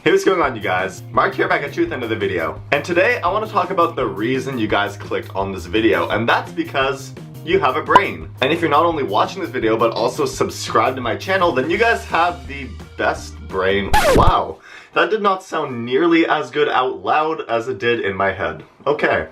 Hey, what's going on, you guys? Mark here, back at you at the end of the video. And today I want to talk about the reason you guys clicked on this video, and that's because you have a brain. And if you're not only watching this video but also subscribed to my channel, then you guys have the best brain. Wow, that did not sound nearly as good out loud as it did in my head. Okay.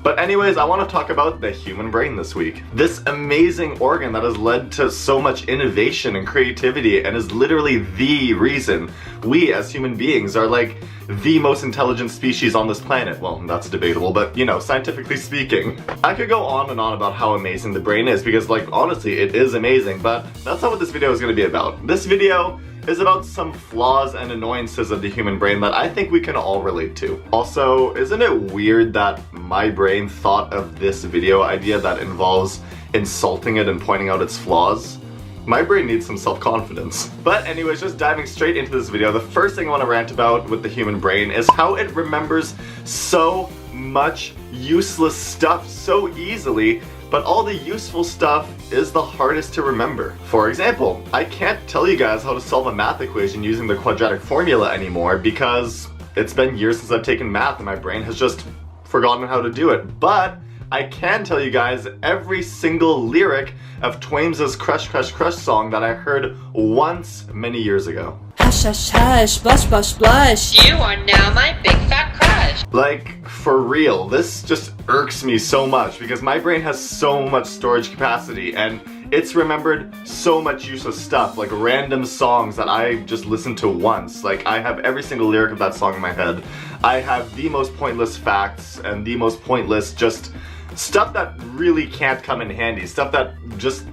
But anyways, I want to talk about the human brain this week. This amazing organ that has led to so much innovation and creativity and is literally the reason we as human beings are like the most intelligent species on this planet. Well, that's debatable, but you know, scientifically speaking. I could go on and on about how amazing the brain is because, like, honestly, it is amazing, but that's not what this video is going to be about. This video is about some flaws and annoyances of the human brain that I think we can all relate to. Also, isn't it weird that my brain thought of this video idea that involves insulting it and pointing out its flaws? My brain needs some self-confidence. But anyways, just diving straight into this video, the first thing I want to rant about with the human brain is how it remembers so much useless stuff so easily, but all the useful stuff is the hardest to remember. For example, I can't tell you guys how to solve a math equation using the quadratic formula anymore because it's been years since I've taken math and my brain has just forgotten how to do it. But I can tell you guys every single lyric of Twaims's Crush Crush Crush song that I heard once many years ago. Hush hush hush, blush blush blush. You are now my big fat crush. Like, for real, this just irks me so much because my brain has so much storage capacity and it's remembered so much useless stuff, like random songs that I just listened to once. Like, I have every single lyric of that song in my head. I have the most pointless facts and the most pointless just stuff that really can't come in handy, stuff that just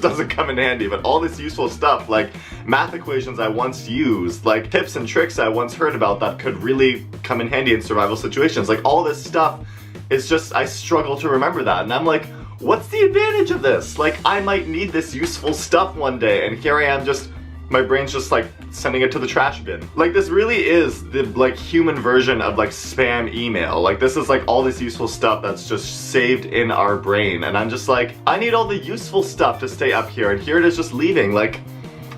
doesn't come in handy, but all this useful stuff like math equations I once used, like tips and tricks I once heard about that could really come in handy in survival situations, like all this stuff is just, I struggle to remember that, and I'm like, what's the advantage of this? Like, I might need this useful stuff one day, and here I am just, my brain's just like sending it to the trash bin. Like, this really is the like human version of like spam email. Like, this is like all this useful stuff that's just saved in our brain, and I'm just like, I need all the useful stuff to stay up here, and here it is just leaving. Like,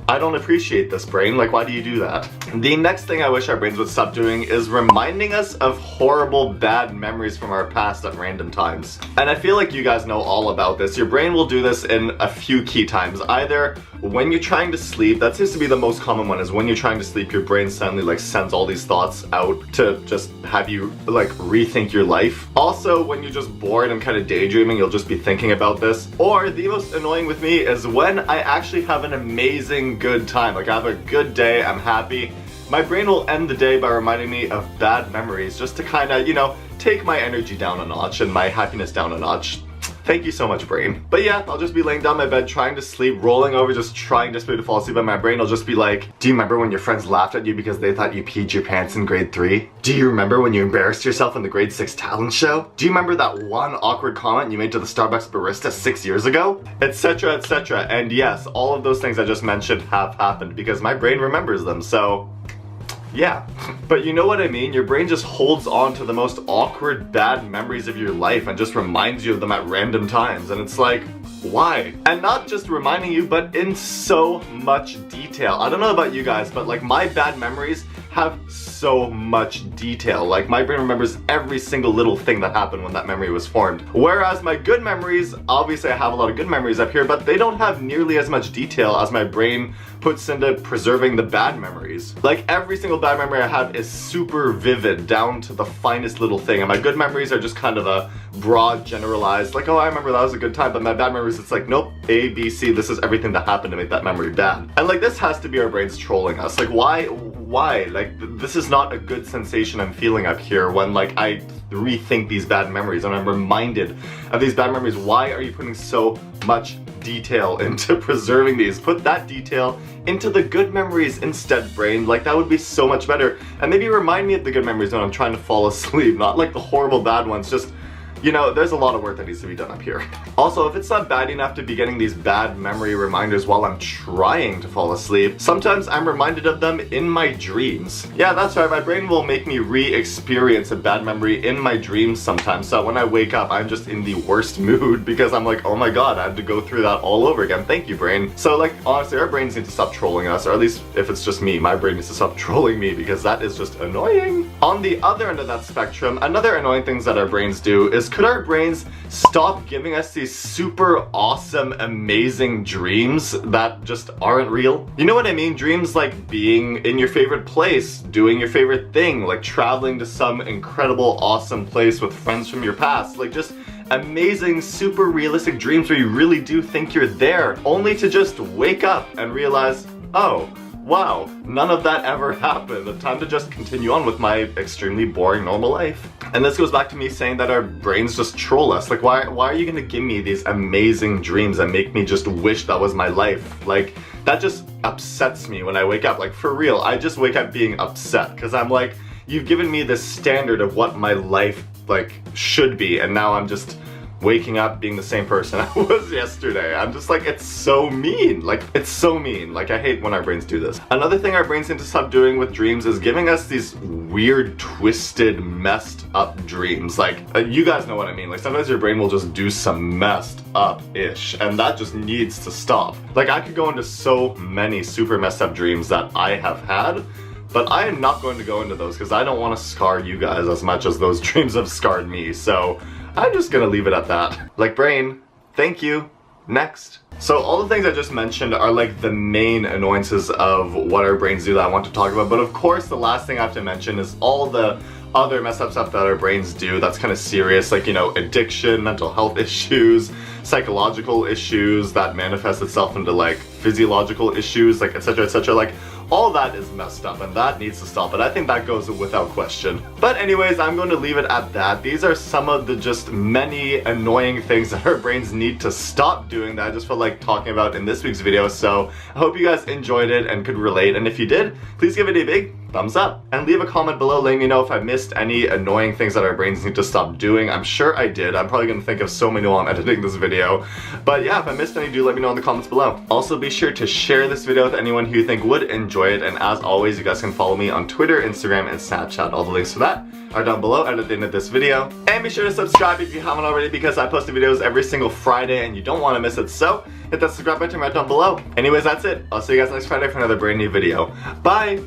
I don't appreciate this, brain. Like, why do you do that? The next thing I wish our brains would stop doing is reminding us of horrible, bad memories from our past at random times. And I feel like you guys know all about this. Your brain will do this in a few key times. Either when you're trying to sleep, that seems to be the most common one, is when you're trying to sleep, your brain suddenly like sends all these thoughts out to just have you like rethink your life. Also, when you're just bored and kind of daydreaming, you'll just be thinking about this. Or the most annoying with me is when I actually have an amazing good time, like I have a good day, I'm happy, my brain will end the day by reminding me of bad memories just to kind of, you know, take my energy down a notch and my happiness down a notch. Thank you so much, brain. But yeah, I'll just be laying down my bed trying to sleep, rolling over, just trying desperately to fall asleep, and my brain will just be like, do you remember when your friends laughed at you because they thought you peed your pants in grade 3? Do you remember when you embarrassed yourself in the grade 6 talent show? Do you remember that one awkward comment you made to the Starbucks barista 6 years ago? Etc, etc. And yes, all of those things I just mentioned have happened because my brain remembers them, so yeah. But you know what I mean? Your brain just holds on to the most awkward, bad memories of your life and just reminds you of them at random times. And it's like, why? And not just reminding you, but in so much detail. I don't know about you guys, but like my bad memories have so much detail. Like, my brain remembers every single little thing that happened when that memory was formed. Whereas my good memories, obviously I have a lot of good memories up here, but they don't have nearly as much detail as my brain puts into preserving the bad memories. Like, every single bad memory I have is super vivid down to the finest little thing, and my good memories are just kind of a broad, generalized, like, oh, I remember that was a good time, but my bad memories, it's like, nope, A, B, C, this is everything that happened to make that memory bad. And like, this has to be our brains trolling us. Like, why? Like, this is not a good sensation I'm feeling up here when like I rethink these bad memories and I'm reminded of these bad memories. Why are you putting so much detail into preserving these? Put that detail into the good memories instead, brain. Like, that would be so much better. And maybe remind me of the good memories when I'm trying to fall asleep, not like the horrible bad ones. Just you know, there's a lot of work that needs to be done up here. Also, if it's not bad enough to be getting these bad memory reminders while I'm trying to fall asleep, sometimes I'm reminded of them in my dreams. Yeah, that's right, my brain will make me re-experience a bad memory in my dreams sometimes, so when I wake up, I'm just in the worst mood because I'm like, oh my god, I had to go through that all over again. Thank you, brain. So like, honestly, our brains need to stop trolling us, or at least if it's just me, my brain needs to stop trolling me because that is just annoying. On the other end of that spectrum, another annoying things that our brains do is, could our brains stop giving us these super awesome, amazing dreams that just aren't real? You know what I mean? Dreams like being in your favorite place, doing your favorite thing, like traveling to some incredible, awesome place with friends from your past, like just amazing, super realistic dreams where you really do think you're there, only to just wake up and realize, oh, wow, none of that ever happened. Time to just continue on with my extremely boring normal life. And this goes back to me saying that our brains just troll us. Like, why are you gonna give me these amazing dreams and make me just wish that was my life? Like, that just upsets me when I wake up. Like, for real, I just wake up being upset because I'm like, you've given me this standard of what my life, like, should be, and now I'm just waking up being the same person I was yesterday. I'm just like, it's so mean. Like, it's so mean. Like, I hate when our brains do this. Another thing our brains need to stop doing with dreams is giving us these weird, twisted, messed up dreams. Like, you guys know what I mean. Like, sometimes your brain will just do some messed up-ish, and that just needs to stop. Like, I could go into so many super messed up dreams that I have had, but I am not going to go into those because I don't want to scar you guys as much as those dreams have scarred me. So I'm just gonna leave it at that. Like, brain, thank you. Next. So all the things I just mentioned are like the main annoyances of what our brains do that I want to talk about. But of course, the last thing I have to mention is all the other messed up stuff that our brains do that's kind of serious, like, you know, addiction, mental health issues, psychological issues that manifest itself into like physiological issues, like etc, etc. Like, all that is messed up and that needs to stop, and I think that goes without question. But anyways, I'm going to leave it at that. These are some of the just many annoying things that our brains need to stop doing that I just felt like talking about in this week's video. So I hope you guys enjoyed it and could relate, and if you did, please give it a big thumbs up and leave a comment below letting me know if I missed any annoying things that our brains need to stop doing. I'm sure I did. I'm probably going to think of so many while I'm editing this video. But yeah, if I missed any, do let me know in the comments below. Also, be sure to share this video with anyone who you think would enjoy it, and as always, you guys can follow me on Twitter, Instagram, and Snapchat. All the links for that are down below and at the end of this video. And be sure to subscribe if you haven't already, because I post videos every single Friday and you don't want to miss it, so hit that subscribe button right down below. Anyways, that's it. I'll see you guys next Friday for another brand new video. Bye!